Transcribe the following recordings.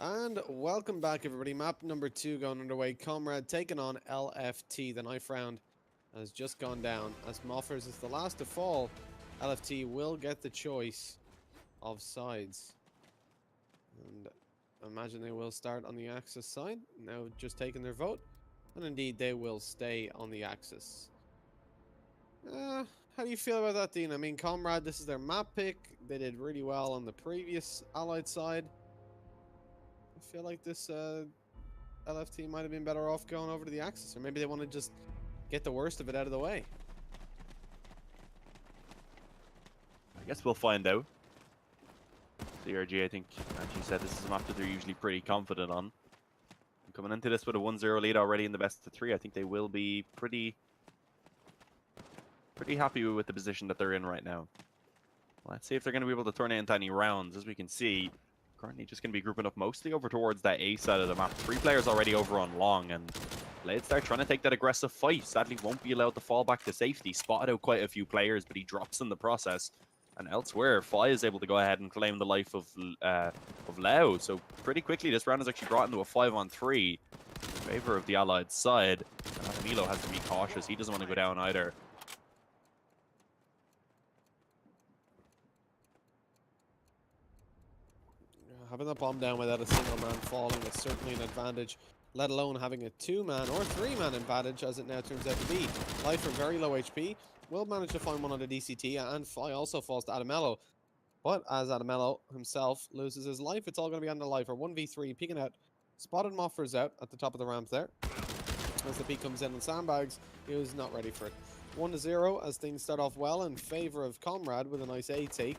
And welcome back, everybody. Map number 2 going underway. Comrade taking on LFT. The knife round has just gone down. As Moffers is the last to fall, LFT will get the choice of sides. And I imagine they will start on the Axis side. Now just taking their vote. And indeed, they will stay on the Axis. How do you feel about that, Dean? I mean, Comrade, this is their map pick. They did really well on the previous Allied side. I feel like this LFT might have been better off going over to the Axis, or maybe they want to just get the worst of it out of the way. I guess we'll find out. CRG, I think, actually said this is a map that they're usually pretty confident on. And coming into this with a 1-0 lead already in the best of 3, I think they will be pretty happy with the position that they're in right now. Let's see if they're going to be able to turn it into any rounds. As we can see, currently just going to be grouping up mostly over towards that A side of the map. 3 players already over on long, and Blades trying to take that aggressive fight. Sadly, won't be allowed to fall back to safety. Spotted out quite a few players, but he drops in the process. And elsewhere, Fi is able to go ahead and claim the life of Lau. So pretty quickly, this round is actually brought into a 5-on-3 in favor of the Allied side. And Adamilo has to be cautious. He doesn't want to go down either. Having that bomb down without a single man falling is certainly an advantage, let alone having a 2-man or 3-man advantage, as it now turns out to be. Life from very low HP will manage to find one on the DCT, and Fi also falls to Adamello. But as Adamello himself loses his life, it's all going to be on the Lifer. 1v3, peeking out. Spotted Moffers out at the top of the ramp there. As the peak comes in on sandbags, he was not ready for it. 1-0 as things start off well in favor of Comrade with a nice A take.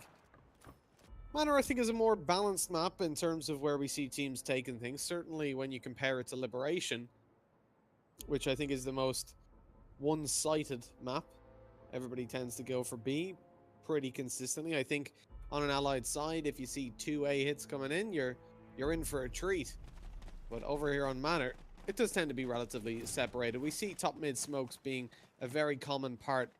Manor, I think, is a more balanced map in terms of where we see teams taking things. Certainly when you compare it to Liberation, which I think is the most one-sided map. Everybody tends to go for B pretty consistently. I think on an Allied side, if you see 2 A hits coming in, you're in for a treat. But over here on Manor, it does tend to be relatively separated. We see top-mid smokes being a very common part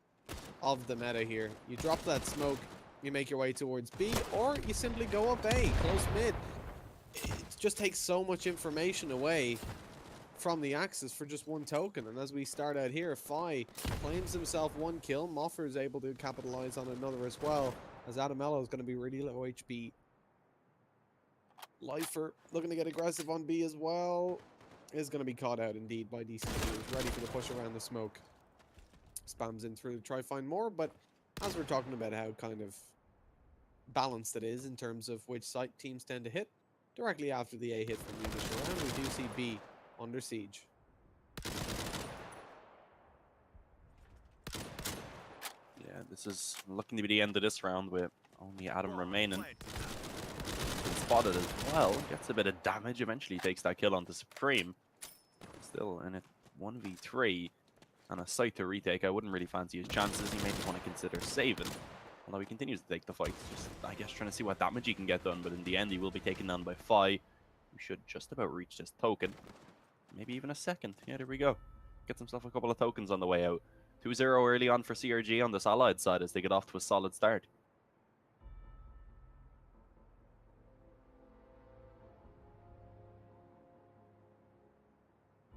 of the meta here. You drop that smoke, you make your way towards B, or you simply go up A, close mid. It just takes so much information away from the Axis for just one token. And as we start out here, Fi claims himself 1 kill. Moffer is able to capitalize on another as well, as Adamello is going to be really low HP. Lifer looking to get aggressive on B as well. Is going to be caught out indeed by DCT. He's ready for the push around the smoke. Spams in through to try find more, but as we're talking about how kind of balanced it is in terms of which site teams tend to hit, directly after the A hit from the initial round, we do see B under siege. Yeah, this is looking to be the end of this round with only Adam remaining. Been spotted as well. Gets a bit of damage. Eventually takes that kill onto Supreme. Still in a 1v3 and a site to retake. I wouldn't really fancy his chances. He may just want to consider saving. Although he continues to take the fight. Just, I guess, trying to see what damage he can get done. But in the end, he will be taken down by Fi. We should just about reach this token. Maybe even a second. Yeah, there we go. Gets himself a couple of tokens on the way out. 2-0 early on for CRG on this Allied side as they get off to a solid start.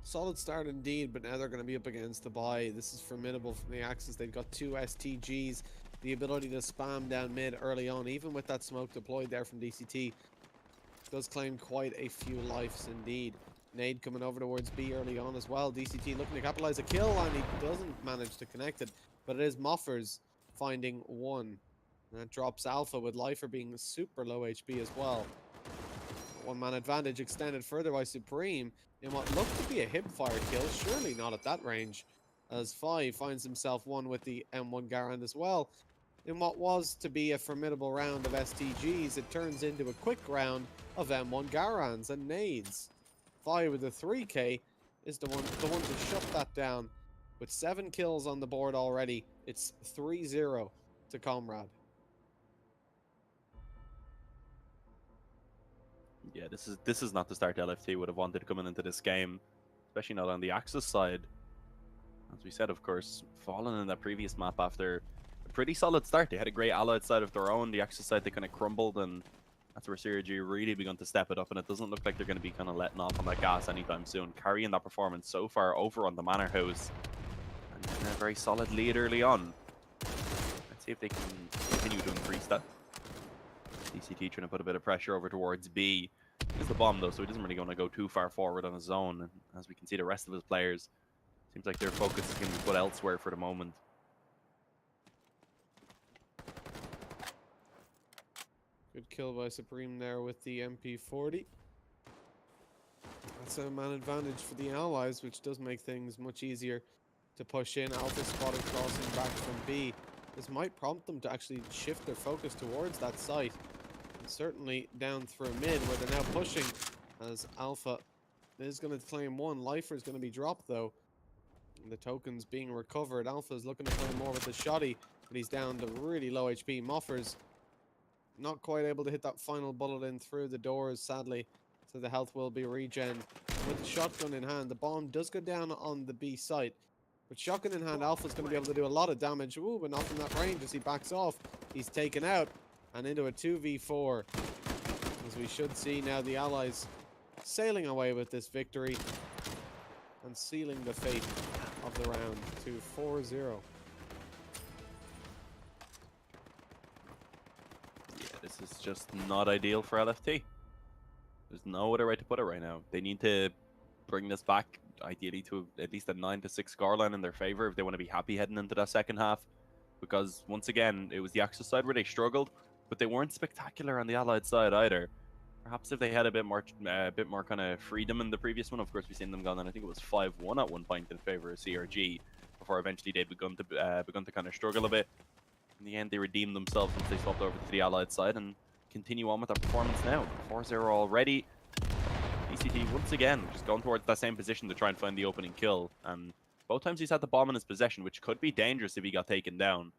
Solid start indeed, but now they're going to be up against the buy. This is formidable from the Axis. They've got 2 STGs, the ability to spam down mid early on, even with that smoke deployed there from DCT. Does claim quite a few lives indeed. Nade coming over towards B early on as well. DCT looking to capitalize a kill, and he doesn't manage to connect it. But it is Moffers finding 1. And that drops Alpha, with Lifer being super low HP as well. 1-man advantage extended further by Supreme in what looked to be a hipfire kill. Surely not at that range, as Fi finds himself 1 with the M1 Garand as well. In what was to be a formidable round of STGs, it turns into a quick round of M1 Garands and nades. Fi with the 3k is the one to shut that down. With 7 kills on the board already, it's 3-0 to Comrade. Yeah, this is not the start LFT would have wanted coming into this game, especially not on the Axis side. As we said, of course, fallen in that previous map after a pretty solid start. They had a great Allied side of their own. The Axis side, they kind of crumbled, and That's where CRG really begun to step it up, and it doesn't look like they're going to be kind of letting off on that gas anytime soon. Carrying that performance so far over on the Manor House, and a very solid lead early on. Let's see if they can continue to increase that. DCT trying to put a bit of pressure over towards B. He's the bomb though, so he doesn't really want to go too far forward on his own. And as we can see, the rest of his players, seems like their focus is going to be put elsewhere for the moment. Good kill by Supreme there with the MP40. That's a man advantage for the Allies, which does make things much easier to push in. Alpha spotted crossing back from B. This might prompt them to actually shift their focus towards that site. And certainly down through mid, where they're now pushing, as Alpha is going to claim one. Lifer is going to be dropped, though. And the tokens being recovered. Alpha is looking to play more with the shoddy, but he's down to really low HP. Moffers not quite able to hit that final bullet in through the doors, sadly. So the health will be regen. With the shotgun in hand, the bomb does go down on the B site. With shotgun in hand, Alpha's going to be able to do a lot of damage. Ooh, but not from that range as he backs off. He's taken out and into a 2v4. As we should see now the Allies sailing away with this victory and sealing the fate of the round to 4-0. Yeah, this is just not ideal for LFT. There's no other way to put it right now. They need to bring this back, ideally to at least a 9-6 scoreline in their favor if they want to be happy heading into that second half. Because once again, it was the Axis side where they struggled, but they weren't spectacular on the Allied side either. Perhaps if they had a bit more kind of freedom in the previous one. Of course, we've seen them gone, and I think it was 5-1 at one point in favor of CRG, before eventually they begun to kind of struggle a bit. In the end, they redeemed themselves once they swapped over to the Allied side and continue on with their performance now. 4-0 already. DCT once again just going towards that same position to try and find the opening kill, and both times he's had the bomb in his possession, which could be dangerous if he got taken down.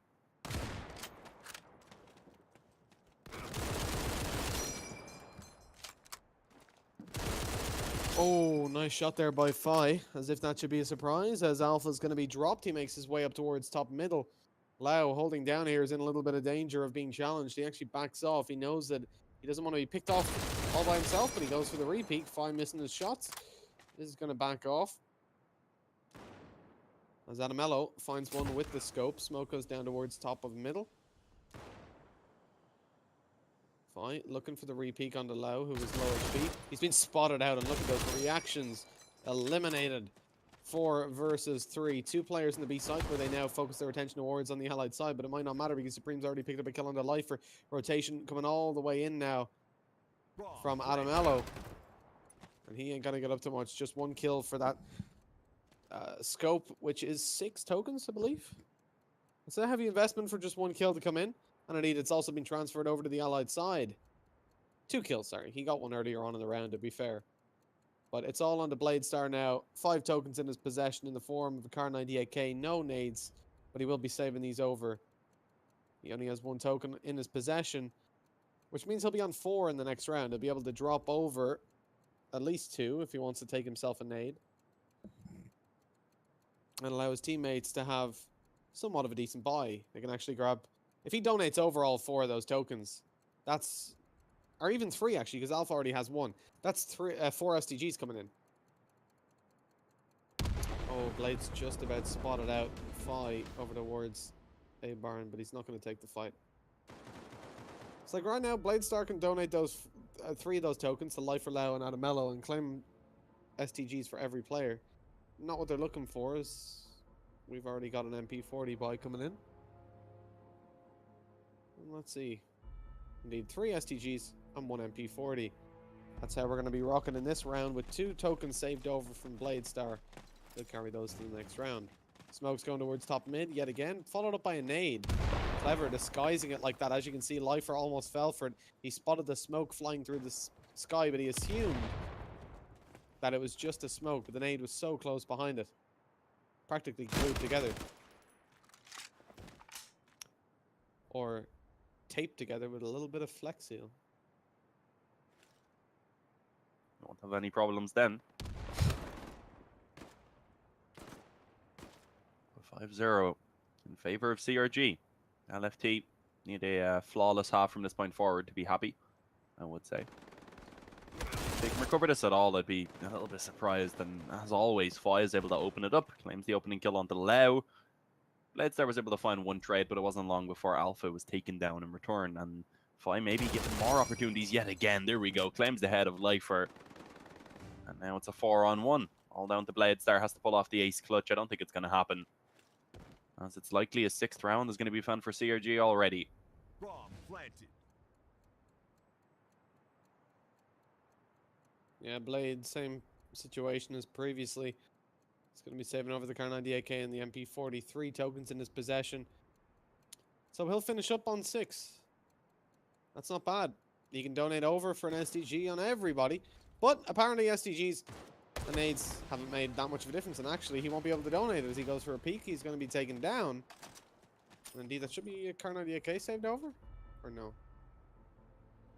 Oh, nice shot there by Fi, as if that should be a surprise, as Alpha's going to be dropped. He makes his way up towards top middle. Lau, holding down here, is in a little bit of danger of being challenged. He actually backs off. He knows that he doesn't want to be picked off all by himself, but he goes for the repeat. Fi missing his shots. This is going to back off. As Adamello finds one with the scope. Smoke goes down towards top of middle. Fine, looking for the repeat on the Lau, who was low HP. He's been spotted out, and look at those reactions. Eliminated. 4 versus 3. 2 players in the B side where they now focus their attention towards on the Allied side, but it might not matter because Supreme's already picked up a kill on the Lifer. Rotation coming all the way in now from Adamello. And he ain't gonna get up too much. Just 1 kill for that scope, which is 6 tokens, I believe. It's a heavy investment for just 1 kill to come in. And indeed, it's also been transferred over to the Allied side. 2 kills, sorry. He got one earlier on in the round, to be fair. But it's all on the Bladestar now. 5 tokens in his possession in the form of a Car 98K. No nades, but he will be saving these over. He only has 1 token in his possession, which means he'll be on 4 in the next round. He'll be able to drop over at least 2 if he wants to take himself a nade. And allow his teammates to have somewhat of a decent buy. They can actually grab... If he donates over all 4 of those tokens, that's... Or even 3, actually, because Alpha already has 1. That's 4 STGs coming in. Oh, Blade's just about spotted out Fi over towards A Barn, but he's not going to take the fight. It's like right now, Bladestar can donate those 3 of those tokens to Lifer, Lau, and Adamello and claim STGs for every player. Not what they're looking for, is we've already got an MP40 buy coming in. And let's see. Indeed, 3 STGs and 1 MP40. That's how we're going to be rocking in this round with 2 tokens saved over from Bladestar. They'll carry those to the next round. Smoke's going towards top mid yet again, followed up by a nade. Clever disguising it like that. As you can see, Lifer almost fell for it. He spotted the smoke flying through the sky, but he assumed that it was just a smoke, but the nade was so close behind it. Practically glued together. Or taped together with a little bit of Flex Seal. Won't have any problems then. 5-0 in favor of CRG. LFT need a flawless half from this point forward to be happy. I would say. If they can recover this at all, I'd be a little bit surprised. And as always, Fi is able to open it up. Claims the opening kill onto Lau. Blitzkrieg was able to find one trade, but it wasn't long before Alpha was taken down in return. And Fi maybe getting more opportunities yet again. There we go. Claims the head of Lifer. And now it's a 4-on-1. All down to Blitzkrieg. Has to pull off the ace clutch. I don't think it's going to happen, as it's likely a 6th round is going to be found for CRG already. Bomb planted. Yeah, Blade, same situation as previously. He's going to be saving over the Kar98K and the MP43 tokens in his possession. So he'll finish up on 6. That's not bad. He can donate over for an SDG on everybody. But apparently SDGs and nades haven't made that much of a difference. And actually, he won't be able to donate as he goes for a peek. He's going to be taken down. And indeed, that should be a Kar98K saved over? Or no?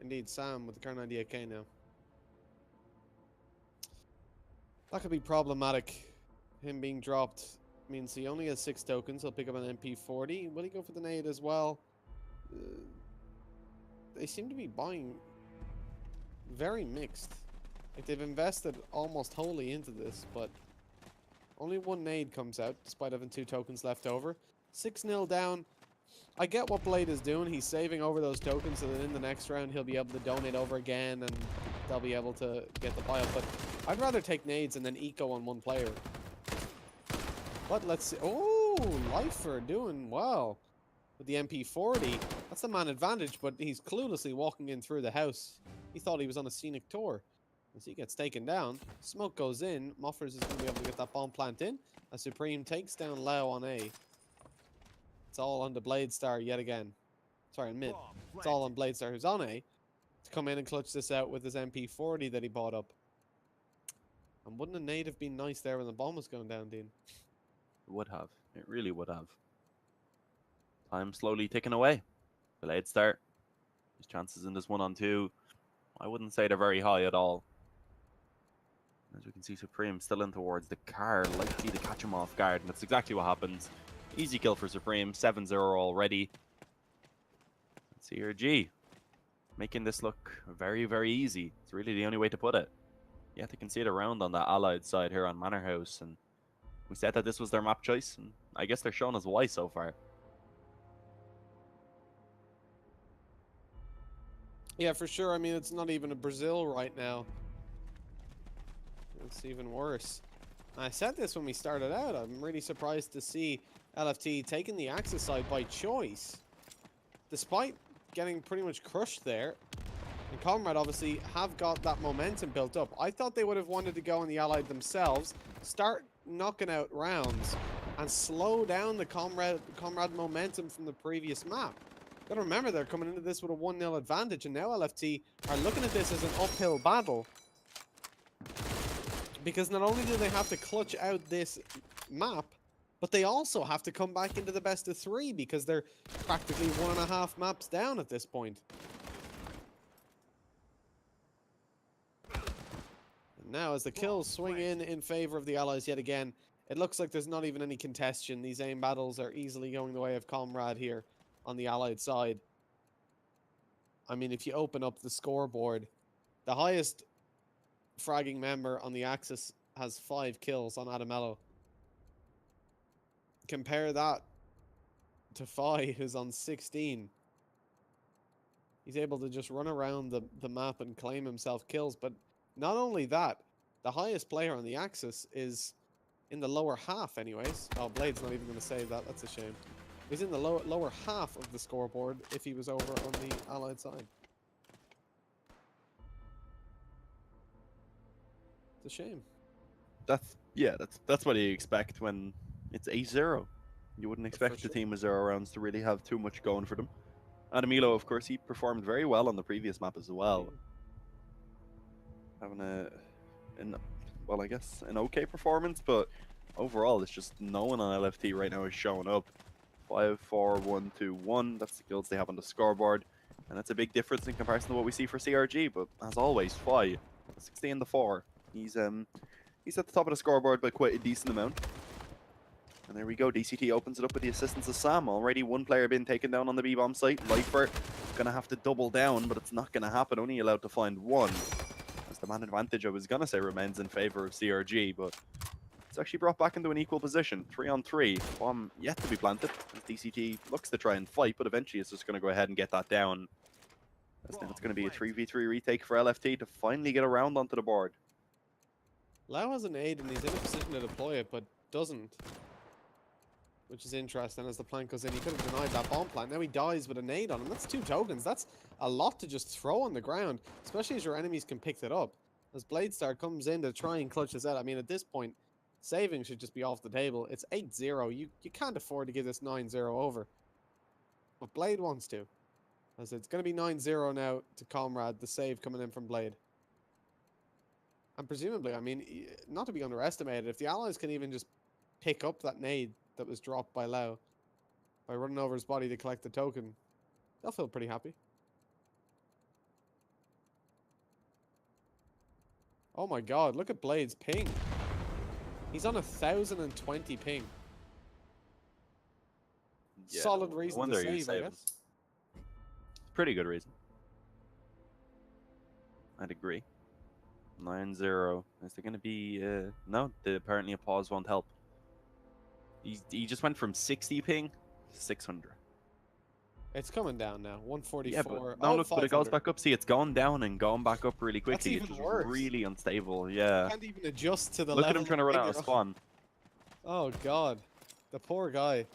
Indeed, Sam with the Kar98K now. That could be problematic. Him being dropped means he only has 6 tokens. He'll pick up an MP40. Will he go for the nade as well? They seem to be buying very mixed. Like, they've invested almost wholly into this, but only 1 nade comes out, despite having 2 tokens left over. 6-0 down. I get what Blade is doing. He's saving over those tokens so that in the next round he'll be able to donate over again and they'll be able to get the buyout. But I'd rather take nades and then eco on 1 player. But let's see. Oh, Lifer doing well with the MP40. That's the man advantage, but he's cluelessly walking in through the house. He thought he was on a scenic tour. As he gets taken down, smoke goes in. Moffers is going to be able to get that bomb plant in. As Supreme takes down Lau on A. It's all on the Bladestar yet again. Sorry, on mid. It's all on Bladestar, who's on A, to come in and clutch this out with his MP40 that he bought up. And wouldn't a nade have been nice there when the bomb was going down, Dean? It would have. It really would have. Time slowly ticking away. Bladestar. His chances in this 1-on-2, I wouldn't say they're very high at all. As we can see, Supreme still in towards the car, likely to catch him off guard, and that's exactly what happens. Easy kill for Supreme, 7-0 already. CRG making this look very, very easy. It's really the only way to put it. Yeah, they can see it around on the allied side here on Manor House, and we said that this was their map choice, and I guess they're showing us why so far. Yeah, for sure. I mean, it's not even a Brazil right now. It's even worse. I said this when we started out. I'm really surprised to see LFT taking the Axis side by choice, despite getting pretty much crushed there. And Comrade obviously have got that momentum built up. I thought they would have wanted to go on the Allied themselves, start knocking out rounds, and slow down the Comrade momentum from the previous map. Gotta remember, they're coming into this with a 1-0 advantage, and now LFT are looking at this as an uphill battle. Because not only do they have to clutch out this map, but they also have to come back into the best of 3 because they're practically 1.5 maps down at this point. And now as the kills swing in favor of the Allies yet again, it looks like there's not even any contention. These aim battles are easily going the way of Comrade here on the Allied side. I mean, if you open up the scoreboard, the highest fragging member on the Axis has 5 kills on Adamello. Compare that to Fi, who's on 16. He's able to just run around the map and claim himself kills. But not only that, the highest player on the Axis is in the lower half anyways. Oh, Blade's not even going to save that. That's a shame. He's in the lower half of the scoreboard if he was over on the Allied side. It's a shame. That's what you expect when it's 8-0. You wouldn't expect the team with 0 rounds to really have too much going for them. Adamilo, of course, he performed very well on the previous map as well. Having I guess an okay performance, but overall it's just no one on LFT right now is showing up. 5, 4, 1, 2, 1. That's the kills they have on the scoreboard, and that's a big difference in comparison to what we see for CRG. But as always, 5, 16 to 4. He's at the top of the scoreboard by quite a decent amount. And there we go. DCT opens it up with the assistance of Sam. Already one player being taken down on the B-bomb site. Lifer gonna have to double down, but it's not gonna happen. Only allowed to find one. As the man advantage, I was gonna say, remains in favor of CRG, but it's actually brought back into an equal position. 3-on-3. Bomb yet to be planted. As DCT looks to try and fight, but eventually it's just gonna go ahead and get that down. As now it's gonna be a 3v3 retake for LFT to finally get around onto the board. Lau has an aid and he's in a position to deploy it, but doesn't. Which is interesting as the plant goes in. He could have denied that bomb plant. Now he dies with a nade on him. That's 2 tokens. That's a lot to just throw on the ground, especially as your enemies can pick it up. As Bladestar comes in to try and clutch this out. I mean, at this point, saving should just be off the table. It's 8-0. You can't afford to give this 9-0 over. But Blade wants to. As it's going to be 9-0 now to Comrade, the save coming in from Blade. And presumably, I mean, not to be underestimated, if the allies can even just pick up that nade that was dropped by Lau by running over his body to collect the token, they'll feel pretty happy. Oh my god, look at Blade's ping. He's on 1,020 ping. Yeah, Solid reason to save, I guess. Pretty good reason. I'd agree. 9-0. Is there going to be... no, apparently a pause won't help. He just went from 60 ping to 600. It's coming down now. 144. Yeah, but, no, look, but it goes back up. See, it's gone down and gone back up really quickly. That's even it's worse. Really unstable. Yeah. You can't even adjust to the Look level at him trying to run out of spawn. Oh, God. The poor guy.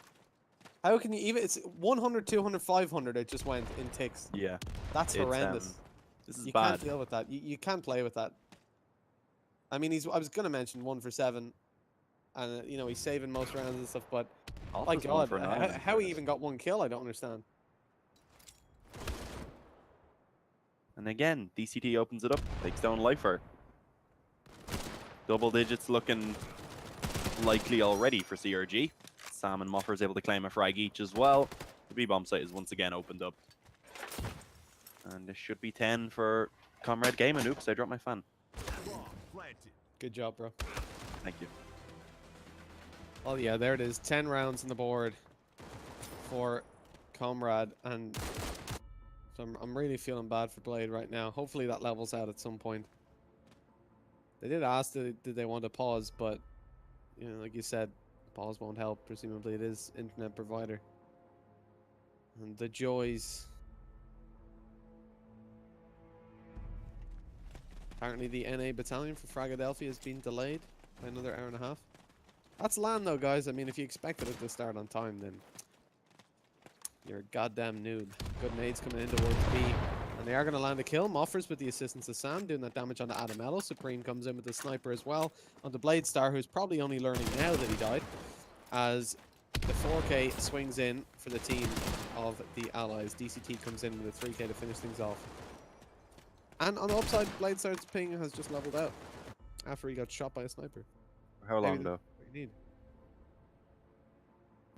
How can you even... It's 100, 200, 500 it just went in ticks. Yeah. That's horrendous. This is you bad. Can't deal with that. You can't play with that. I mean, I was going to mention 1 for 7. And, you know, he's saving most rounds and stuff, but... Oh my god, how he even got 1 kill, I don't understand. And again, DCT opens it up, takes down Lifer. Double digits looking likely already for CRG. Sam and Moffer is able to claim a frag each as well. The B-bomb site is once again opened up. And this should be 10 for Comrade Gaming. Oops, I dropped my fan. Good job, bro. Thank you. Oh yeah, there it is. 10 rounds on the board for Comrade, and so I'm really feeling bad for Blade right now. Hopefully that levels out at some point. They did ask did they want to pause, but you know, like you said, pause won't help. Presumably it is internet provider. And the joys. Apparently the NA battalion for Fragadelphia has been delayed by another hour and a half. That's land though, guys. I mean, if you expected it to start on time, then you're a goddamn noob. Good nades coming in towards B. And they are going to land a kill. Moffers with the assistance of Sam, doing that damage onto Adamello. Supreme comes in with the sniper as well. Onto Bladestar, who's probably only learning now that he died. As the 4K swings in for the team of the allies. DCT comes in with a 3K to finish things off. And on the upside, Bladestar's ping has just leveled out after he got shot by a sniper. How long though? Need.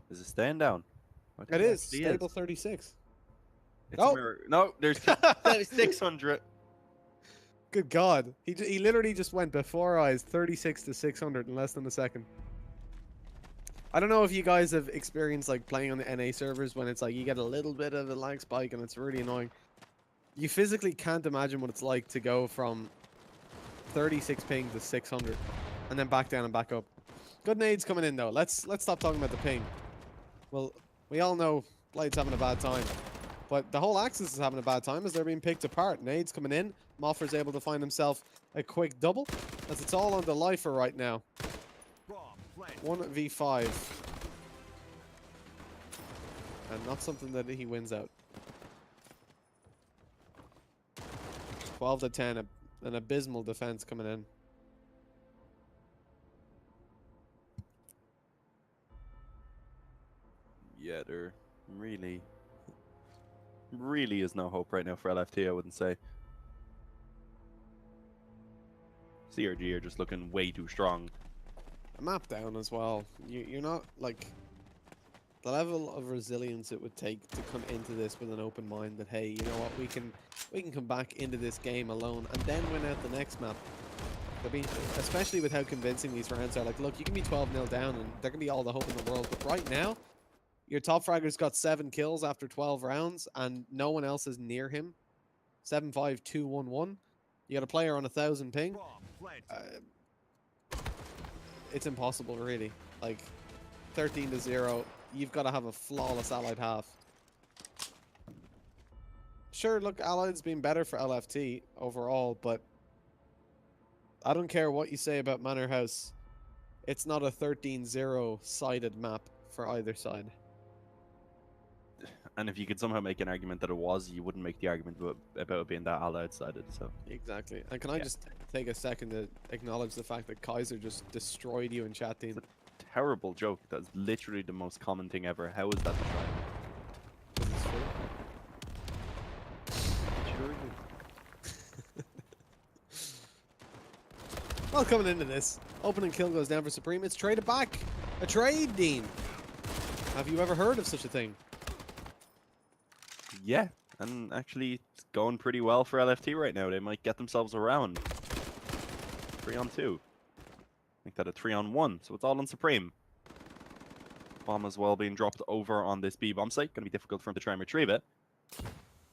Is it staying down? It is stable 36. No, there's 600. Good God, he literally just went before eyes 36 to 600 in less than a second. I don't know if you guys have experienced like playing on the NA servers when it's like you get a little bit of a lag spike and it's really annoying. You physically can't imagine what it's like to go from 36 ping to 600 and then back down and back up. Good nades coming in though. Let's stop talking about the ping. Well, we all know Blade's having a bad time, but the whole Axis is having a bad time as they're being picked apart. Nades coming in. Moffer's able to find himself a quick double as it's all on the Lifer right now. 1v5. And not something that he wins out. 12 to 10. An abysmal defense coming in. Yeah, there really is no hope right now for LFT, I wouldn't say. CRG are just looking way too strong. A map down as well. You're not, like... The level of resilience it would take to come into this with an open mind that, hey, you know what, we can come back into this game alone and then win out the next map. They're being, especially with how convincing these rounds are. Like, look, you can be 12-0 down, and there can be all the hope in the world. But right now, your top fragger's got 7 kills after 12 rounds, and no one else is near him. 7-5-2-1-1. You got a player on 1,000 ping. It's impossible, really. Like, 13-0. You've got to have a flawless Allied half. Sure, look, Allied's been better for LFT overall, but I don't care what you say about Manor House. It's not a 13-0 sided map for either side. And if you could somehow make an argument that it was, you wouldn't make the argument about it being that Allied sided. So Exactly. And can I just take a second to acknowledge the fact that Kaiser just destroyed you in chat team? it's a terrible joke. That's literally the most common thing ever. How is that the try? It's true. Well, coming into this, opening kill goes down for Supreme. It's traded back. A trade, Dean. Have you ever heard of such a thing? Yeah, and actually it's going pretty well for LFT right now. They might get themselves around. 3-on-2. Make that a 3-on-1, so it's all on Supreme. Bomb as well being dropped over on this B bomb site. Gonna be difficult for him to try and retrieve it.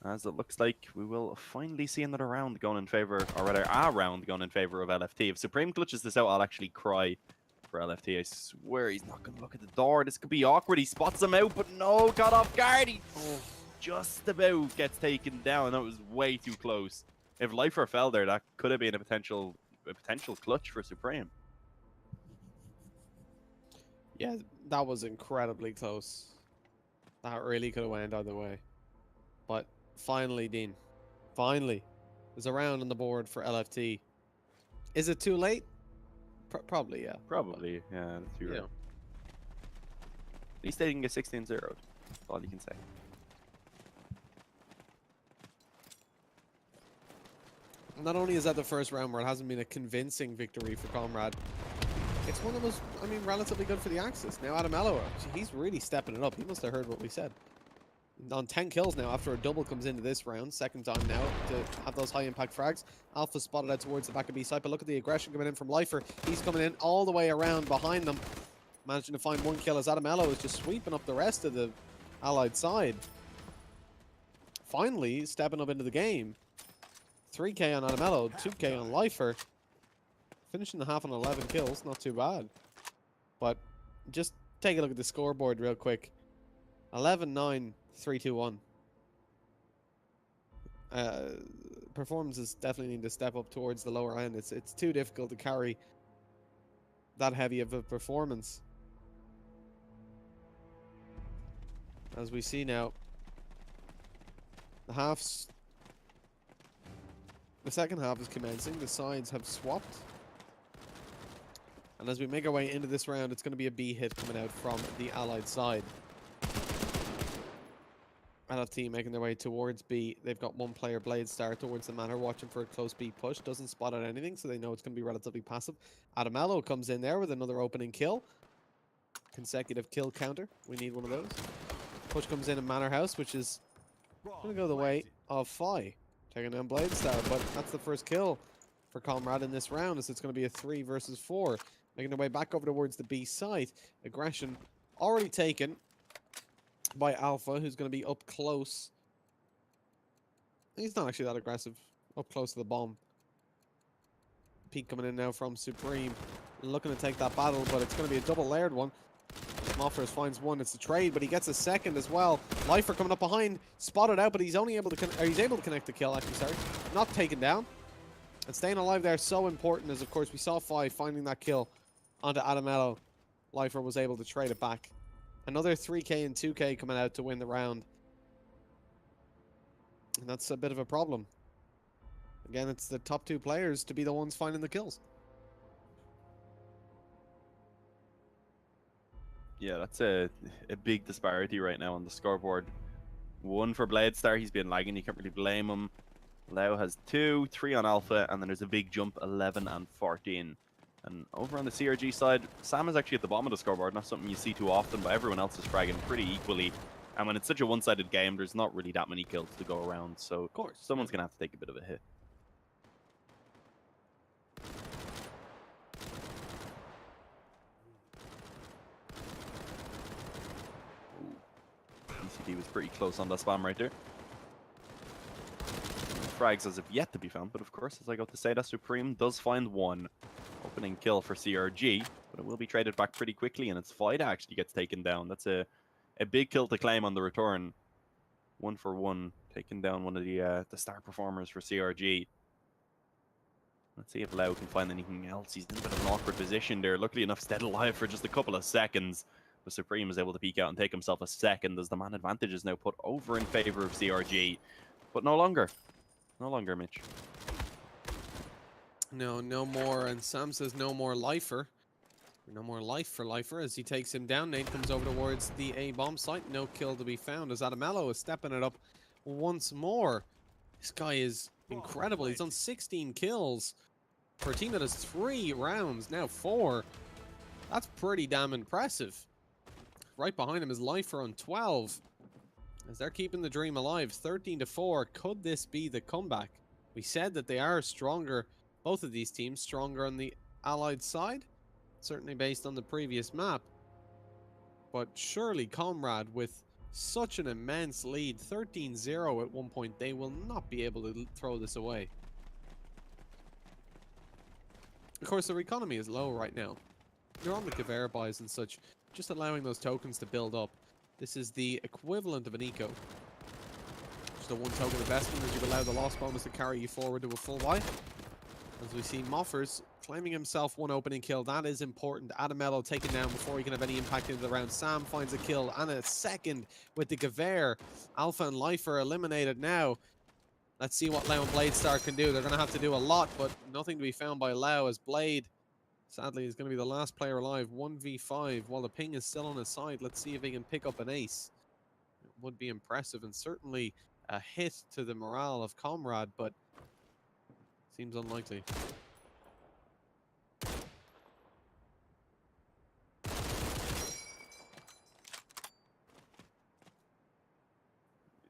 As it looks like we will finally see another round going in favor, or rather a round going in favor of LFT. If Supreme clutches this out, I'll actually cry for LFT. I swear he's not going to look at the door. This could be awkward. He spots him out, but no, got off guard. He just about gets taken down. That was way too close. If Lifer fell there, that could have been a potential clutch for Supreme. Yeah, that was incredibly close. That really could have went either way. But finally, Dean, finally, there's a round on the board for LFT. Is it too late? Probably, yeah. Probably, yeah. That's too right. At least they can get 16-0. That's all you can say. Not only is that the first round where it hasn't been a convincing victory for Comrade, it's one that was, I mean, relatively good for the Axis. Now, Adamello, he's really stepping it up. He must have heard what we said. On 10 kills now after a double comes into this round. Second time now to have those high impact frags. Alpha spotted out towards the back of B side, but look at the aggression coming in from Lifer. He's coming in all the way around behind them, managing to find 1 kill as Adamello is just sweeping up the rest of the Allied side. Finally stepping up into the game. 3k on Adamello, 2k on Lifer. Finishing the half on 11 kills, not too bad. But just take a look at the scoreboard real quick. 11-9. 3-2-1. Performances definitely need to step up towards the lower end. It's too difficult to carry that heavy of a performance. As we see now, the second half is commencing. The sides have swapped. And as we make our way into this round, it's going to be a B hit coming out from the Allied side. LFT making their way towards B. They've got 1 player, Blade Star, towards the manor, watching for a close B push. Doesn't spot out anything, so they know it's going to be relatively passive. Adamello comes in there with another opening kill. Consecutive kill counter. We need one of those. Push comes in Manor House, which is going to go the way of Fi. Taking down Blade Star, but that's the first kill for Comrade in this round, as it's going to be a 3 versus 4. Making their way back over towards the B site. Aggression already taken by Alpha, who's going to be up close. He's not actually that aggressive. Up close to the bomb. Peak coming in now from Supreme. Looking to take that battle, but it's going to be a double layered one. Moffers finds 1. It's a trade, but he gets a second as well. Lifer coming up behind. Spotted out, but he's only able to he's able to connect the kill, actually, sorry. Not taken down. And staying alive there is so important, as of course we saw Fi finding that kill onto Adamello. Lifer was able to trade it back. Another 3k and 2k coming out to win the round. And that's a bit of a problem. Again, it's the top 2 players to be the ones finding the kills. Yeah, that's a big disparity right now on the scoreboard. 1 for Blade Star, he's been lagging, you can't really blame him. Lau has 2, 3 on Alpha, and then there's a big jump, 11 and 14. And over on the CRG side, Sam is actually at the bottom of the scoreboard. Not something you see too often, but everyone else is fragging pretty equally. And when it's such a one-sided game, there's not really that many kills to go around. So of course, someone's going to have to take a bit of a hit. He was pretty close on that spam right there. Frags as of yet to be found, but of course, as I go to say that, Supreme does find one opening kill for CRG, but it will be traded back pretty quickly, and it's Fight actually gets taken down. That's a big kill to claim on the return. 1 for 1, taking down one of the star performers for CRG. Let's see if Lau can find anything else. He's in a bit of an awkward position there. Luckily enough, stayed alive for just a couple of seconds. But Supreme is able to peek out and take himself a second as the man advantage is now put over in favor of CRG. But no longer. No longer, Mitch. No, no more. And Sam says no more lifer. No more life for lifer as he takes him down. Nate comes over towards the A bomb site. No kill to be found as Adamello is stepping it up once more. This guy is incredible. He's done 16 kills for a team that has 3 rounds, now 4. That's pretty damn impressive. Right behind him is lifer on 12. As they're keeping the dream alive, 13-4. Could this be the comeback? We said that they are stronger, both of these teams, stronger on the Allied side. Certainly based on the previous map. But surely Comrade, with such an immense lead, 13-0 at one point, they will not be able to throw this away. Of course, their economy is low right now. They're on the Qualifier buys and such, just allowing those tokens to build up. This is the equivalent of an eco. Just a 1 token investment as you allow the loss bonus to carry you forward to a full buy. As we see Moffers claiming himself 1 opening kill. That is important. Adamello taken down before he can have any impact into the round. Sam finds a kill and a second with the Qualifier. Alpha and Lifer eliminated now. Let's see what Lau and Bladestar can do. They're going to have to do a lot, but nothing to be found by Lau as Blade, sadly, is going to be the last player alive. 1v5 while the ping is still on his side. Let's see if he can pick up an ace. It would be impressive and certainly a hit to the morale of Comrade, but seems unlikely.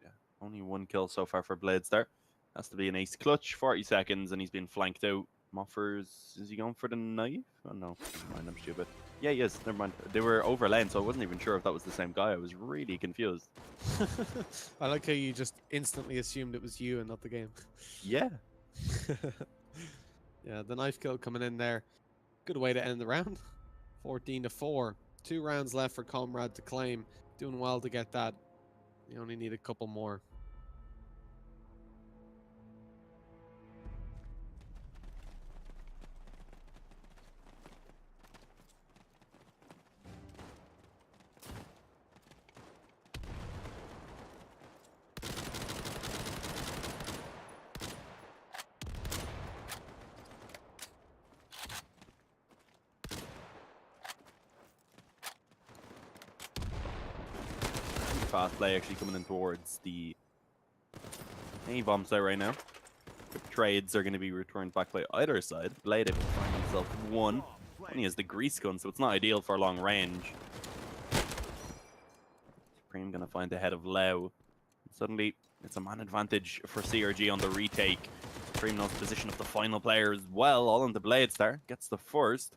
Yeah, only 1 kill so far for Blades there. Has to be an ace clutch, 40 seconds, and he's been flanked out. Moffers, is he going for the knife? Oh no, never mind, I'm stupid. Yeah, he is, never mind. They were over lane, so I wasn't even sure if that was the same guy. I was really confused. I like how you just instantly assumed it was you and not the game. Yeah. Yeah, the knife kill coming in there. Good way to end the round. 14-4. 2 rounds left for Comrade to claim. Doing well to get that. You only need a couple more. Fast play actually coming in towards the A-bomb site right now. The trades are going to be returned back by either side. Blade able to find himself 1. Only has the grease gun, so it's not ideal for long range. Supreme going to find the head of Lau. Suddenly, it's a man advantage for CRG on the retake. Supreme knows the position of the final player as well. All on the Bladestar. Gets the first.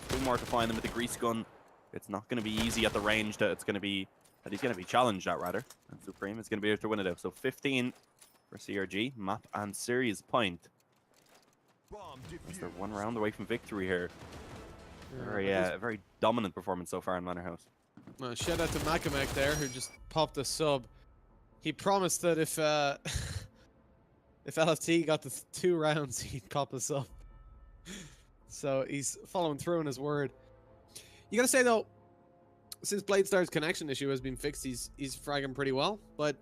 2 more to find him with the grease gun. It's not going to be easy at the range that he's going to be challenged at, rather. And Supreme is going to be able to win it out. So 15 for CRG, map and series point. As they're 1 round away from victory here. Very dominant performance so far in Manor House. Shout out to Makamek there, who just popped a sub. He promised that if LFT got the 2 rounds, he'd pop a sub. So he's following through on his word. You gotta say though, since Bladestar's connection issue has been fixed, he's fragging pretty well, but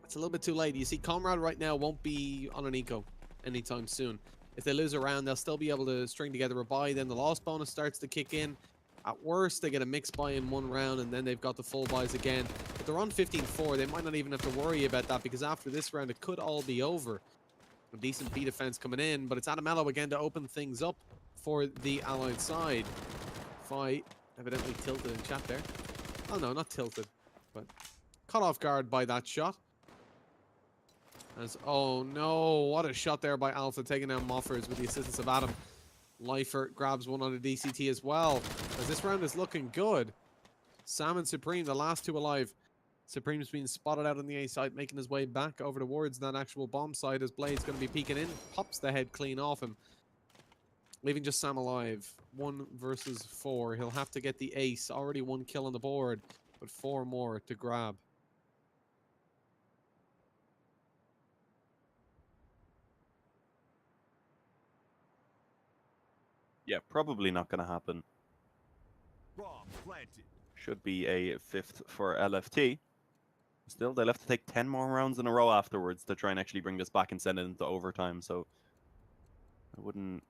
it's a little bit too late. You see, Comrade right now won't be on an eco anytime soon. If they lose a round, they'll still be able to string together a buy. Then the loss bonus starts to kick in. At worst, they get a mixed buy in 1 round, and then they've got the full buys again. But they're on 15-4. They might not even have to worry about that, because after this round, it could all be over. A decent B defense coming in, but it's Adamello again to open things up for the Allied side. Fight evidently tilted in chat there. Oh no, not tilted, but caught off guard by that shot. As, oh no, what a shot there by Alpha, taking down Moffers with the assistance of Adam. Lifer grabs 1 on the DCT as well, as this round is looking good. Sam and Supreme, the last 2 alive. Supreme's being spotted out on the A side, making his way back over towards that actual bomb side as Blade's going to be peeking in. Pops the head clean off him, leaving just Sam alive. 1 versus 4. He'll have to get the ace. Already 1 kill on the board, but 4 more to grab. Yeah, probably not going to happen. Should be a 5th for LFT. Still, they'll have to take 10 more rounds in a row afterwards to try and actually bring this back and send it into overtime. So I wouldn't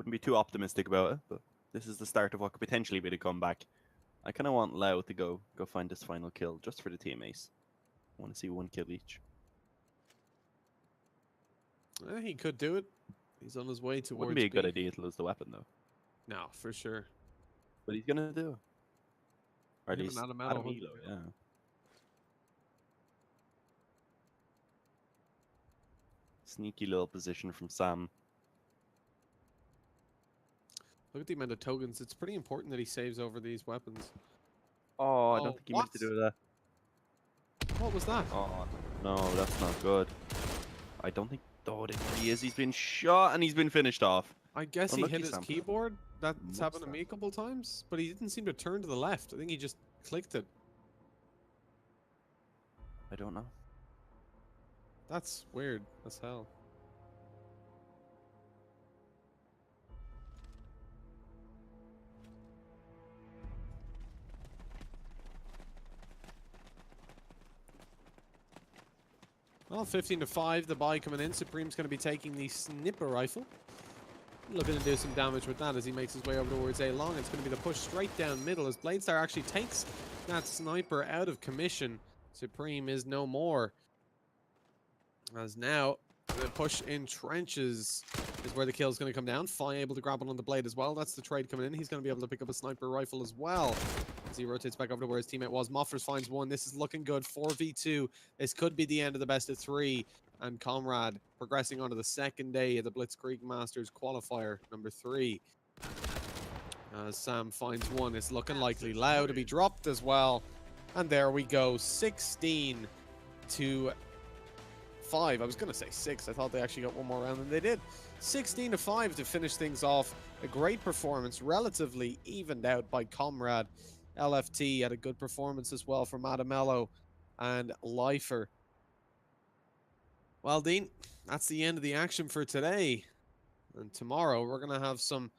be too optimistic about it, but this is the start of what could potentially be the comeback. I kind of want Lau to go find this final kill just for the team ace. I want to see 1 kill each. He could do it. He's on his way towards Wouldn't be a good B. idea to lose the weapon though. No, for sure. But he's gonna do it. Or at Him least and Adam Elo, Elo, yeah. Sneaky little position from Sam. Look at the amount of tokens. It's pretty important that he saves over these weapons. Oh, I Oh, don't think he meant to what? do that. What was that? Oh, no, that's not good. I don't think... Oh, there he is. He's been shot and he's been finished off. I guess he Unlucky hit his Sam. keyboard. That's Must happened to have. me a couple times, but he didn't seem to turn to the left. I think he just clicked it. I don't know. That's weird as hell. Well, 15-5, the buy coming in. Supreme's going to be taking the snipper rifle. Looking to do some damage with that as he makes his way over towards A long. It's going to be the push straight down middle as Bladestar actually takes that sniper out of commission. Supreme is no more. As now, the push in trenches is where the kill is going to come down. Fi able to grab one on the Blade as well. That's the trade coming in. He's going to be able to pick up a sniper rifle as well. As he rotates back over to where his teammate was. Moffers finds 1. This is looking good. 4v2. This could be the end of the best of 3. And Comrade progressing on to the second day of the Blitzkrieg Masters qualifier, number 3. Sam finds 1. It's looking likely. Lau to be dropped as well. And there we go. 16-5. I was going to say 6. I thought they actually got one more round, and they did. 16-5 to finish things off. A great performance, relatively evened out by Comrade. LFT had a good performance as well from Adamello and Lifer. Well, Dean, that's the end of the action for today. And tomorrow we're going to have some